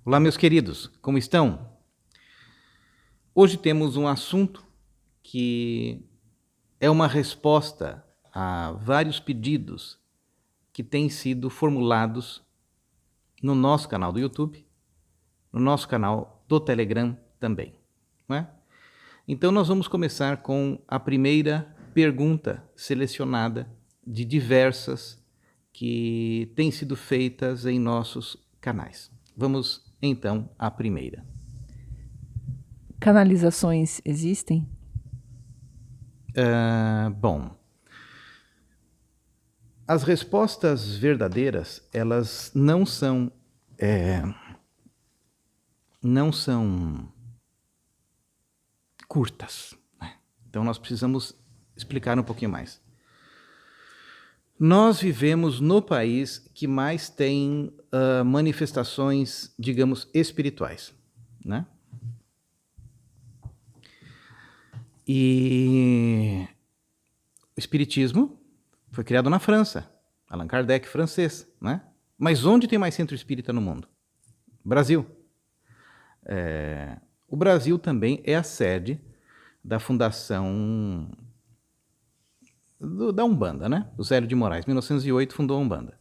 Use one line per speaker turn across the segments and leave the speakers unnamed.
Olá, meus queridos, como estão? Hoje temos um assunto que é uma resposta a vários pedidos que têm sido formulados no nosso canal do YouTube, no nosso canal do Telegram também, não é? Então nós vamos começar com a primeira pergunta selecionada de diversas que têm sido feitas em nossos canais. Vamos então à primeira.
Canalizações existem?
Bom, as respostas verdadeiras, elas não são curtas, né? Então nós precisamos explicar um pouquinho mais. Nós vivemos no país que mais tem manifestações, digamos, espirituais, né? E o espiritismo foi criado na França, Allan Kardec, francês, né? Mas onde tem mais centro espírita no mundo? Brasil. O Brasil também é a sede da fundação da Umbanda, né? O Zélio de Moraes, 1908, fundou a Umbanda.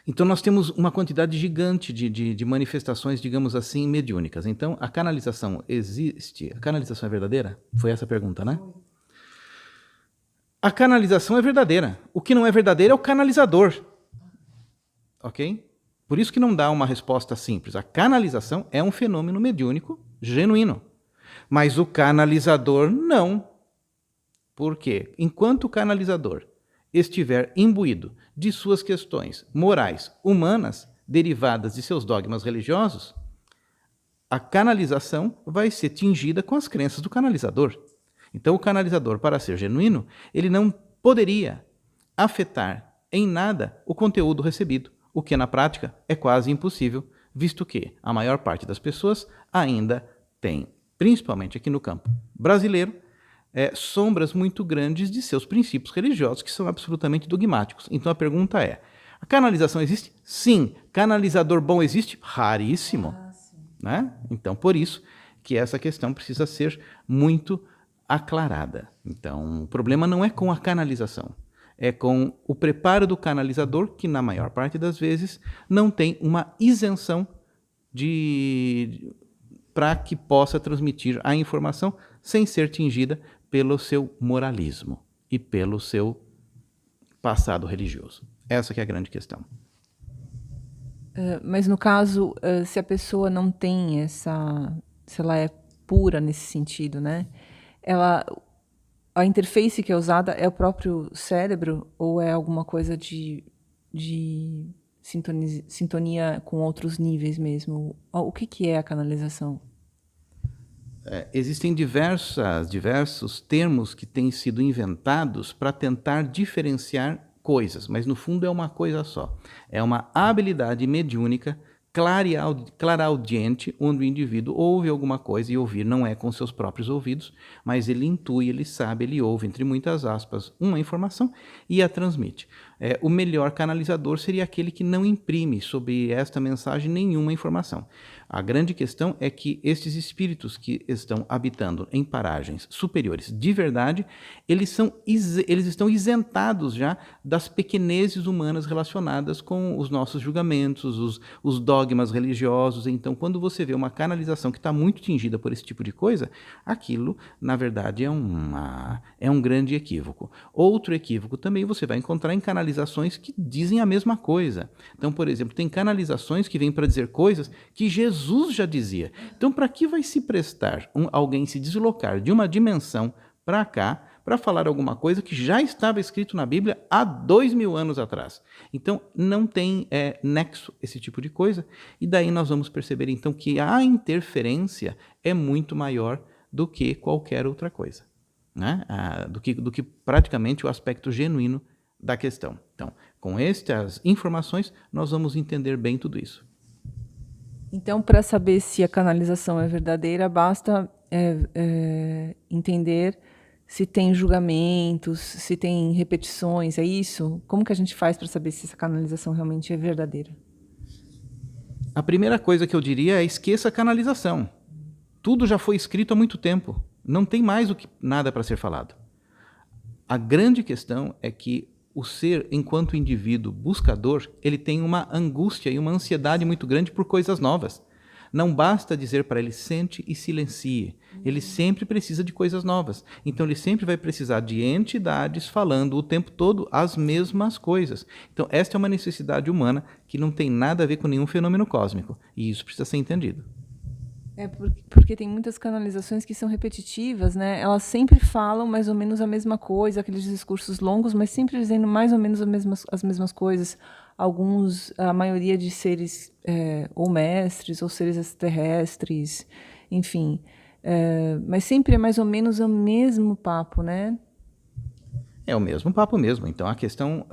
Então nós temos uma quantidade gigante de manifestações, digamos assim, mediúnicas. Então a canalização existe? A canalização é verdadeira? Foi essa a pergunta, né? A canalização é verdadeira. O que não é verdadeiro é o canalizador. Ok? Por isso que não dá uma resposta simples. A canalização é um fenômeno mediúnico genuíno. Mas o canalizador não. Por quê? Enquanto o canalizador estiver imbuído de suas questões morais, humanas, derivadas de seus dogmas religiosos, a canalização vai ser tingida com as crenças do canalizador. Então, o canalizador, para ser genuíno, ele não poderia afetar em nada o conteúdo recebido, o que na prática é quase impossível, visto que a maior parte das pessoas ainda tem, principalmente aqui no campo brasileiro, sombras muito grandes de seus princípios religiosos que são absolutamente dogmáticos. Então a pergunta é, a canalização existe? Sim. Canalizador bom existe? Raríssimo. Né? Então por isso que essa questão precisa ser muito aclarada. Então o problema não é com a canalização, é com o preparo do canalizador, que na maior parte das vezes não tem uma isenção para que possa transmitir a informação sem ser tingida pelo seu moralismo e pelo seu passado religioso. Essa que é a grande questão.
Mas no caso, se a pessoa não tem se ela é pura nesse sentido, né? A interface que é usada é o próprio cérebro ou é alguma coisa de sintonia com outros níveis mesmo? O que é a canalização?
Existem diversos termos que têm sido inventados para tentar diferenciar coisas, mas no fundo é uma coisa só. É uma habilidade mediúnica clareaudiente, onde o indivíduo ouve alguma coisa, e ouvir não é com seus próprios ouvidos, mas ele intui, ele sabe, ele ouve, entre muitas aspas, uma informação e a transmite. O melhor canalizador seria aquele que não imprime sobre esta mensagem nenhuma informação. A grande questão é que estes espíritos que estão habitando em paragens superiores de verdade, eles estão isentados já das pequenezes humanas relacionadas com os nossos julgamentos, os dogmas religiosos. Então, quando você vê uma canalização que está muito tingida por esse tipo de coisa, aquilo, na verdade, é um grande equívoco. Outro equívoco também você vai encontrar em canalizações que dizem a mesma coisa. Então, por exemplo, tem canalizações que vêm para dizer coisas que Jesus já dizia. Então, para que vai se prestar alguém se deslocar de uma dimensão para cá para falar alguma coisa que já estava escrito na Bíblia há 2000 anos atrás? Então, não tem nexo esse tipo de coisa. E daí nós vamos perceber, então, que a interferência é muito maior do que qualquer outra coisa, né? Do que praticamente o aspecto genuíno da questão. Então, com estas informações, nós vamos entender bem tudo isso.
Então, para saber se a canalização é verdadeira, basta entender se tem julgamentos, se tem repetições, é isso? Como que a gente faz para saber se essa canalização realmente é verdadeira?
A primeira coisa que eu diria é esqueça a canalização. Tudo já foi escrito há muito tempo. Não tem mais nada para ser falado. A grande questão é que o ser, enquanto indivíduo buscador, ele tem uma angústia e uma ansiedade muito grande por coisas novas. Não basta dizer para ele, sente e silencie. Ele sempre precisa de coisas novas. Então ele sempre vai precisar de entidades falando o tempo todo as mesmas coisas. Então esta é uma necessidade humana que não tem nada a ver com nenhum fenômeno cósmico. E isso precisa ser entendido.
É porque tem muitas canalizações que são repetitivas, né? Elas sempre falam mais ou menos a mesma coisa, aqueles discursos longos, mas sempre dizendo mais ou menos as mesmas coisas. A maioria de seres ou mestres, ou seres extraterrestres, enfim. Mas sempre é mais ou menos o mesmo papo, né?
É o mesmo papo mesmo. Então a questão...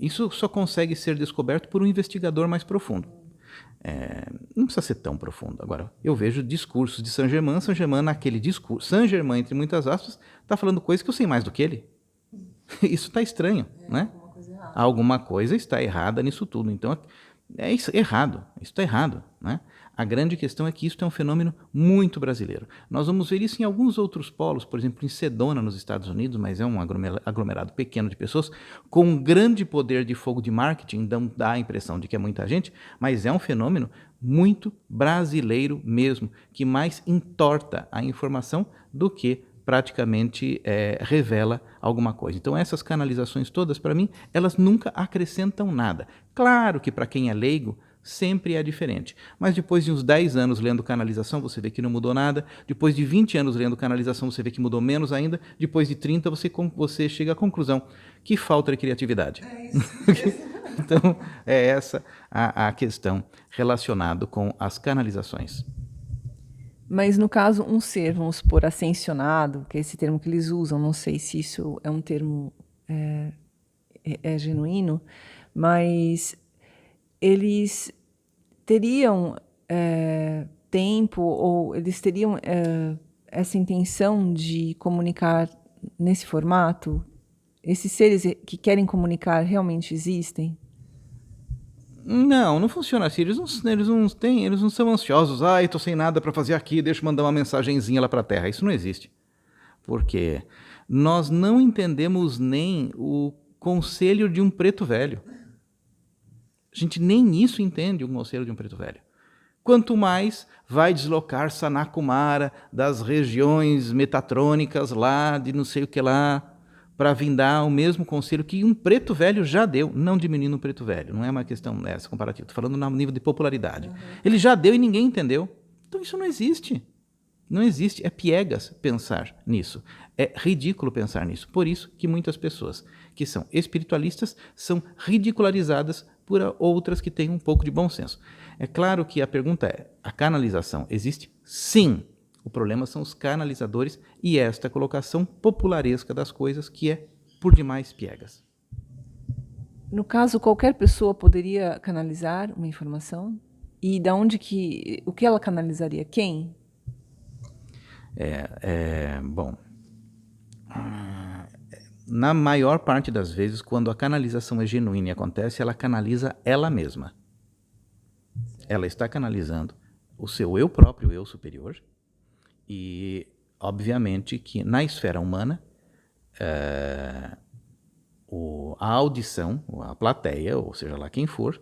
isso só consegue ser descoberto por um investigador mais profundo. Não precisa ser tão profundo. Agora, eu vejo discursos de Saint-Germain naquele discurso. Saint-Germain, entre muitas aspas, está falando coisas que eu sei mais do que ele. Isso está estranho, né? Alguma coisa está errada nisso tudo. Então, isso está errado, né? A grande questão é que isso é um fenômeno muito brasileiro. Nós vamos ver isso em alguns outros polos, por exemplo, em Sedona, nos Estados Unidos, mas é um aglomerado pequeno de pessoas, com um grande poder de fogo de marketing, então dá a impressão de que é muita gente, mas é um fenômeno muito brasileiro mesmo, que mais entorta a informação do que praticamente revela alguma coisa. Então essas canalizações todas, para mim, elas nunca acrescentam nada. Claro que para quem é leigo, sempre é diferente. Mas depois de uns 10 anos lendo canalização, você vê que não mudou nada. Depois de 20 anos lendo canalização, você vê que mudou menos ainda. Depois de 30, você chega à conclusão que falta de criatividade. É isso. Então, é essa a questão relacionada com as canalizações.
Mas, no caso, um ser, vamos supor, ascensionado, que é esse termo que eles usam, não sei se isso é um termo genuíno, mas eles teriam tempo ou eles teriam essa intenção de comunicar nesse formato? Esses seres que querem comunicar realmente existem?
Não funciona assim. Eles não são ansiosos. Eu tô sem nada para fazer aqui, deixa eu mandar uma mensagenzinha lá para a Terra. Isso não existe. Porque nós não entendemos nem o conselho de um preto velho. A gente nem isso entende, o conselho de um preto velho. Quanto mais vai deslocar Sanakumara das regiões metatrônicas lá, de não sei o que lá, para vir dar o mesmo conselho que um preto velho já deu, não diminuindo o preto velho, não é uma questão essa comparativa, estou falando no nível de popularidade. Uhum. Ele já deu e ninguém entendeu. Então isso não existe. Não existe, é piegas pensar nisso. É ridículo pensar nisso. Por isso que muitas pessoas que são espiritualistas são ridicularizadas por outras que têm um pouco de bom senso. É claro que a pergunta é, a canalização existe? Sim. O problema são os canalizadores e esta colocação popularesca das coisas que é por demais piegas.
No caso, qualquer pessoa poderia canalizar uma informação? E o que ela canalizaria? Quem?
Bom, na maior parte das vezes, quando a canalização é genuína e acontece, ela canaliza ela mesma. Ela está canalizando o seu eu próprio, o eu superior, e, obviamente, que na esfera humana, a audição, a plateia, ou seja lá quem for,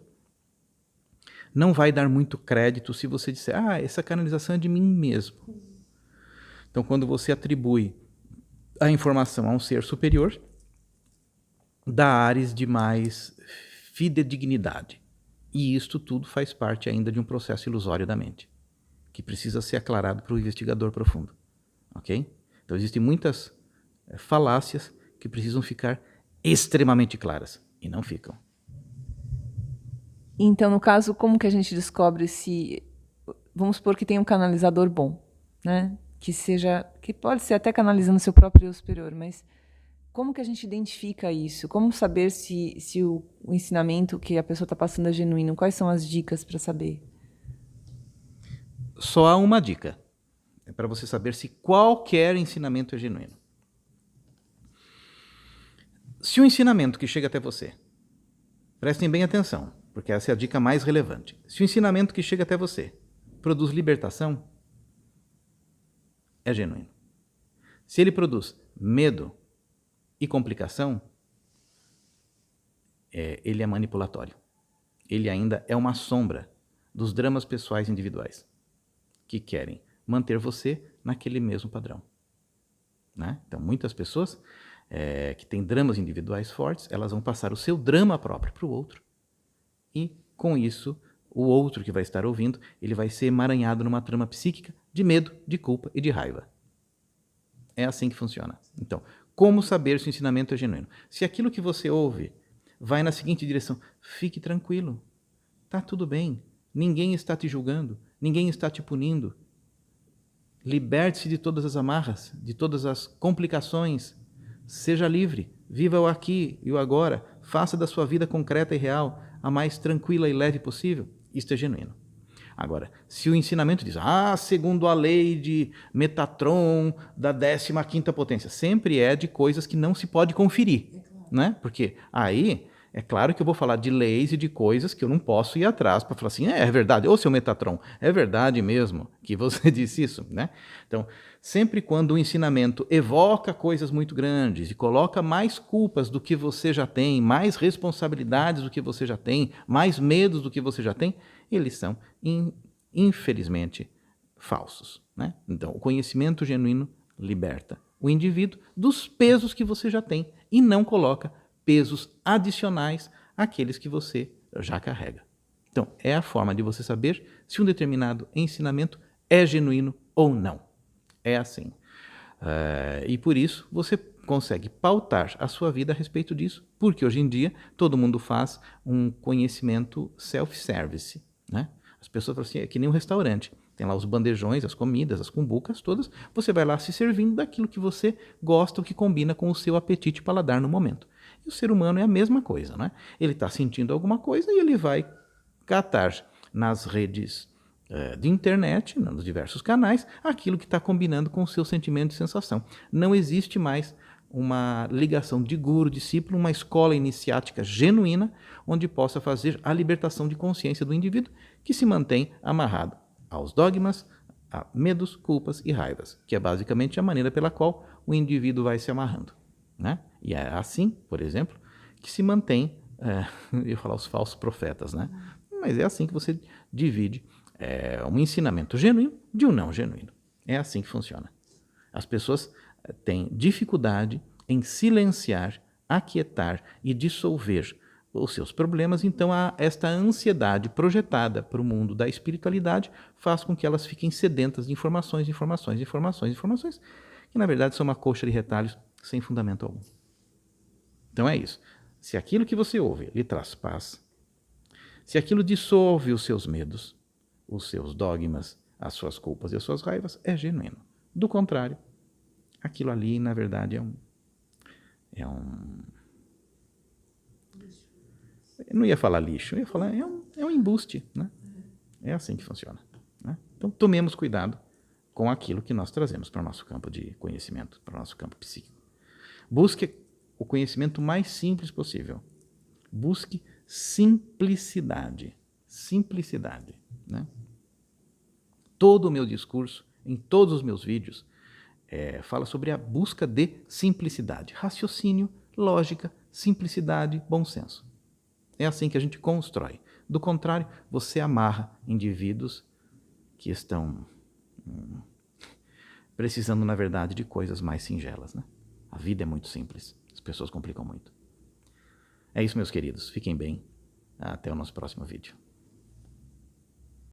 não vai dar muito crédito se você disser, essa canalização é de mim mesmo. Então, quando você atribui a informação a um ser superior, dá ares de mais fidedignidade. E isto tudo faz parte ainda de um processo ilusório da mente, que precisa ser aclarado para o investigador profundo. Ok? Então, existem muitas falácias que precisam ficar extremamente claras, e não ficam.
Então, no caso, como que a gente descobre se... Vamos supor que tem um canalizador bom, né? Que pode ser até canalizando seu próprio eu superior, mas como que a gente identifica isso? Como saber se o ensinamento que a pessoa está passando é genuíno? Quais são as dicas para saber?
Só há uma dica. É para você saber se qualquer ensinamento é genuíno. Se o ensinamento que chega até você, prestem bem atenção, porque essa é a dica mais relevante. Se o ensinamento que chega até você produz libertação, é genuíno. Se ele produz medo e complicação, ele é manipulatório. Ele ainda é uma sombra dos dramas pessoais individuais que querem manter você naquele mesmo padrão. Né? Então, muitas pessoas que têm dramas individuais fortes, elas vão passar o seu drama próprio para o outro. E, com isso, o outro que vai estar ouvindo, ele vai ser emaranhado numa trama psíquica de medo, de culpa e de raiva. É assim que funciona. Então, como saber se o ensinamento é genuíno? Se aquilo que você ouve vai na seguinte direção: fique tranquilo, tá tudo bem, ninguém está te julgando, ninguém está te punindo. Liberte-se de todas as amarras, de todas as complicações. Seja livre, viva o aqui e o agora, faça da sua vida concreta e real a mais tranquila e leve possível. Isto é genuíno. Agora, se o ensinamento diz, segundo a lei de Metatron da 15ª potência, sempre é de coisas que não se pode conferir, né? Porque aí, é claro que eu vou falar de leis e de coisas que eu não posso ir atrás para falar assim, é verdade, ô seu Metatron, é verdade mesmo que você disse isso, né? Então, sempre quando o ensinamento evoca coisas muito grandes e coloca mais culpas do que você já tem, mais responsabilidades do que você já tem, mais medos do que você já tem, eles são, infelizmente, falsos, né? Então, o conhecimento genuíno liberta o indivíduo dos pesos que você já tem e não coloca pesos adicionais àqueles que você já carrega. Então, é a forma de você saber se um determinado ensinamento é genuíno ou não. É assim. E por isso você consegue pautar a sua vida a respeito disso, porque hoje em dia todo mundo faz um conhecimento self-service, né? As pessoas falam assim, é que nem um restaurante. Tem lá os bandejões, as comidas, as cumbucas todas. Você vai lá se servindo daquilo que você gosta, o que combina com o seu apetite e paladar no momento. E o ser humano é a mesma coisa, né? Ele está sentindo alguma coisa e ele vai catar nas redes de internet, nos diversos canais, aquilo que está combinando com o seu sentimento de sensação. Não existe mais uma ligação de guru-discípulo, uma escola iniciática genuína, onde possa fazer a libertação de consciência do indivíduo que se mantém amarrado aos dogmas, a medos, culpas e raivas, que é basicamente a maneira pela qual o indivíduo vai se amarrando, né? E é assim, por exemplo, que se mantém, eu ia falar os falsos profetas, né? Mas é assim que você divide um ensinamento genuíno de um não genuíno. É assim que funciona. As pessoas têm dificuldade em silenciar, aquietar e dissolver os seus problemas, então esta ansiedade projetada para o mundo da espiritualidade faz com que elas fiquem sedentas de informações, que na verdade são uma coxa de retalhos sem fundamento algum. Então é isso. Se aquilo que você ouve lhe traz paz, se aquilo dissolve os seus medos, os seus dogmas, as suas culpas e as suas raivas, é genuíno. Do contrário, aquilo ali, na verdade, eu não ia falar lixo, eu ia falar, é um embuste, né? É assim que funciona, né? Então, tomemos cuidado com aquilo que nós trazemos para o nosso campo de conhecimento, para o nosso campo psíquico. Busque o conhecimento mais simples possível. Busque simplicidade. Simplicidade, né? Todo o meu discurso, em todos os meus vídeos, fala sobre a busca de simplicidade. Raciocínio, lógica, simplicidade, bom senso. É assim que a gente constrói. Do contrário, você amarra indivíduos que estão precisando, na verdade, de coisas mais singelas, né? A vida é muito simples. As pessoas complicam muito. É isso, meus queridos. Fiquem bem. Até o nosso próximo vídeo.